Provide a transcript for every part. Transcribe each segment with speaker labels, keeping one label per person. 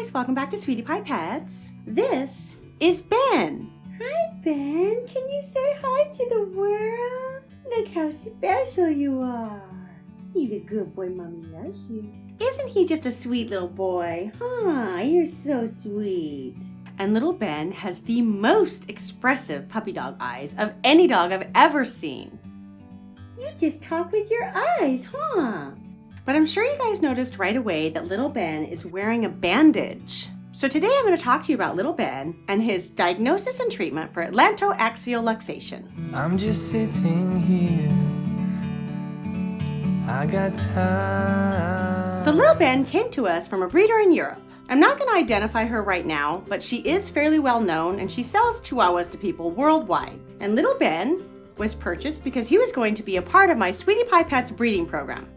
Speaker 1: guys, welcome back to Sweetie Pie Pets. This is Ben.
Speaker 2: Hi, Ben. Can you say hi to the world? Look how special you are. He's a good boy. Mommy loves you.
Speaker 1: Isn't he just a sweet little boy?
Speaker 2: Aw, you're so sweet.
Speaker 1: And little Ben has the most expressive puppy dog eyes of any dog I've ever seen.
Speaker 2: You just talk with your eyes, huh?
Speaker 1: But I'm sure you guys noticed right away that little Ben is wearing a bandage. So today I'm going to talk to you about little Ben and his diagnosis and treatment for Atlantoaxial Luxation.
Speaker 3: I'm just sitting here. I got time.
Speaker 1: So little Ben came to us from a breeder in Europe. I'm not going to identify her right now, but she is fairly well known and she sells Chihuahuas to people worldwide. And little Ben was purchased because he was going to be a part of my Sweetie Pie Pets breeding program.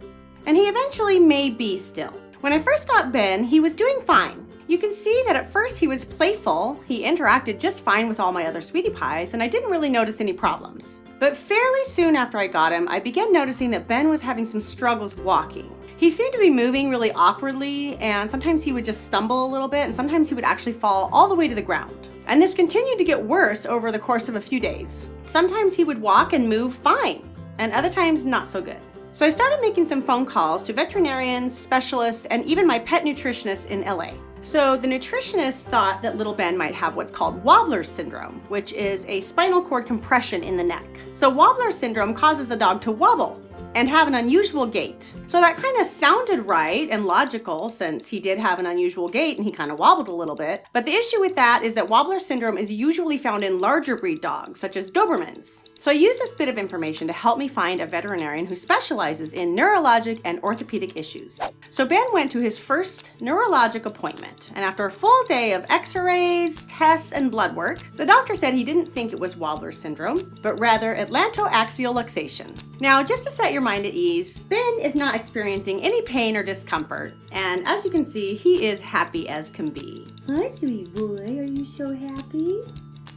Speaker 1: And he eventually may be still. When I first got Ben, he was doing fine. You can see that at first he was playful, he interacted just fine with all my other Sweetie Pies, and I didn't really notice any problems. But fairly soon after I got him, I began noticing that Ben was having some struggles walking. He seemed to be moving really awkwardly, and sometimes he would just stumble a little bit, and sometimes he would actually fall all the way to the ground. And this continued to get worse over the course of a few days. Sometimes he would walk and move fine, and other times not so good. So I started making some phone calls to veterinarians, specialists, and even my pet nutritionist in LA. So the nutritionist thought that little Ben might have what's called wobbler syndrome, which is a spinal cord compression in the neck. So wobbler syndrome causes a dog to wobble and have an unusual gait. So that kind of sounded right and logical since he did have an unusual gait and he kind of wobbled a little bit. But the issue with that is that wobbler syndrome is usually found in larger breed dogs, such as Dobermans. So I used this bit of information to help me find a veterinarian who specializes in neurologic and orthopedic issues. So Ben went to his first neurologic appointment, and after a full day of x-rays, tests, and blood work, the doctor said he didn't think it was wobbler syndrome, but rather Atlantoaxial Luxation. Now, just to set your mind at ease, Ben is not experiencing any pain or discomfort, and as you can see, he is happy as can be.
Speaker 2: Hi, sweet boy. Are you so happy?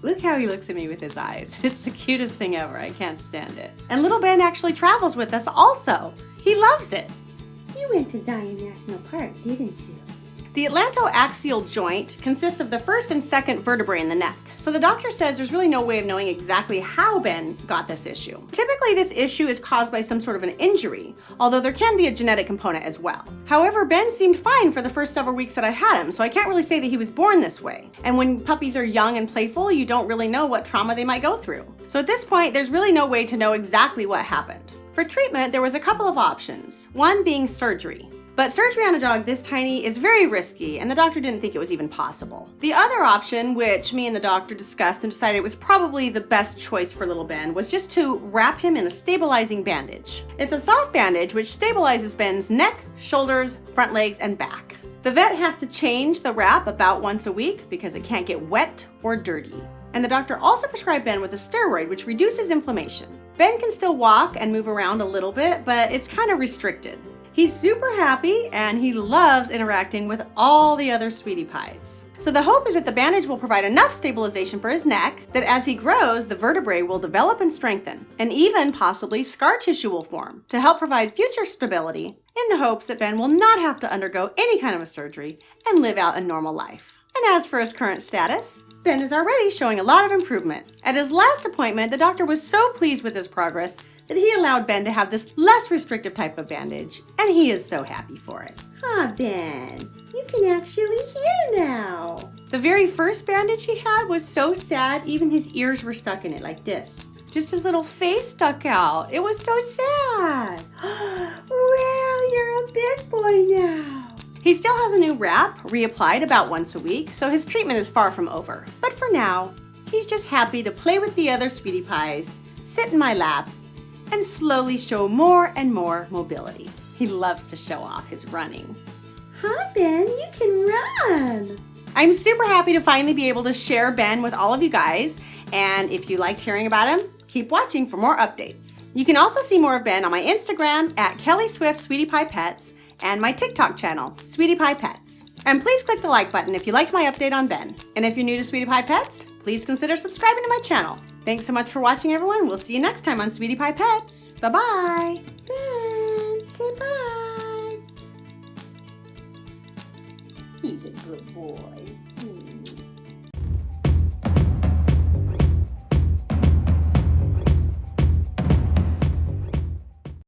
Speaker 1: Look how he looks at me with his eyes. It's the cutest thing ever. I can't stand it. And little Ben actually travels with us also. He loves it.
Speaker 2: You went to Zion National Park, didn't you?
Speaker 1: The atlantoaxial joint consists of the first and second vertebrae in the neck. So the doctor says there's really no way of knowing exactly how Ben got this issue. Typically, this issue is caused by some sort of an injury, although there can be a genetic component as well. However, Ben seemed fine for the first several weeks that I had him, so I can't really say that he was born this way. And when puppies are young and playful, you don't really know what trauma they might go through. So at this point, there's really no way to know exactly what happened. For treatment, there was a couple of options, one being surgery. But surgery on a dog this tiny is very risky, and the doctor didn't think it was even possible. The other option, which me and the doctor discussed and decided was probably the best choice for little Ben, was just to wrap him in a stabilizing bandage. It's a soft bandage which stabilizes Ben's neck, shoulders, front legs, and back. The vet has to change the wrap about once a week because it can't get wet or dirty. And the doctor also prescribed Ben with a steroid which reduces inflammation. Ben can still walk and move around a little bit, but it's kind of restricted. He's super happy and he loves interacting with all the other Sweetie Pies. So the hope is that the bandage will provide enough stabilization for his neck that as he grows, the vertebrae will develop and strengthen, and even possibly scar tissue will form to help provide future stability in the hopes that Ben will not have to undergo any kind of a surgery and live out a normal life. And as for his current status, Ben is already showing a lot of improvement. At his last appointment, the doctor was so pleased with his progress that he allowed Ben to have this less restrictive type of bandage, and he is so happy for it.
Speaker 2: Ah, Ben, you can actually hear now.
Speaker 1: The very first bandage he had was so sad, even his ears were stuck in it like this. Just his little face stuck out. It was so sad.
Speaker 2: Well, you're a big boy now.
Speaker 1: He still has a new wrap, reapplied about once a week, so his treatment is far from over. But for now, he's just happy to play with the other Sweetie Pies, sit in my lap, and slowly show more and more mobility. He loves to show off his running.
Speaker 2: Huh, Ben? You can run.
Speaker 1: I'm super happy to finally be able to share Ben with all of you guys, and if you liked hearing about him, keep watching for more updates. You can also see more of Ben on my Instagram at Kelly Swift Sweetie Pie Pets and my TikTok channel, Sweetie Pie Pets. And please click the like button if you liked my update on Ben. And if you're new to Sweetie Pie Pets, please consider subscribing to my channel. Thanks so much for watching, everyone. We'll see you next time on Sweetie Pie Pets. Bye-bye.
Speaker 2: Ben, say bye. He's a good boy.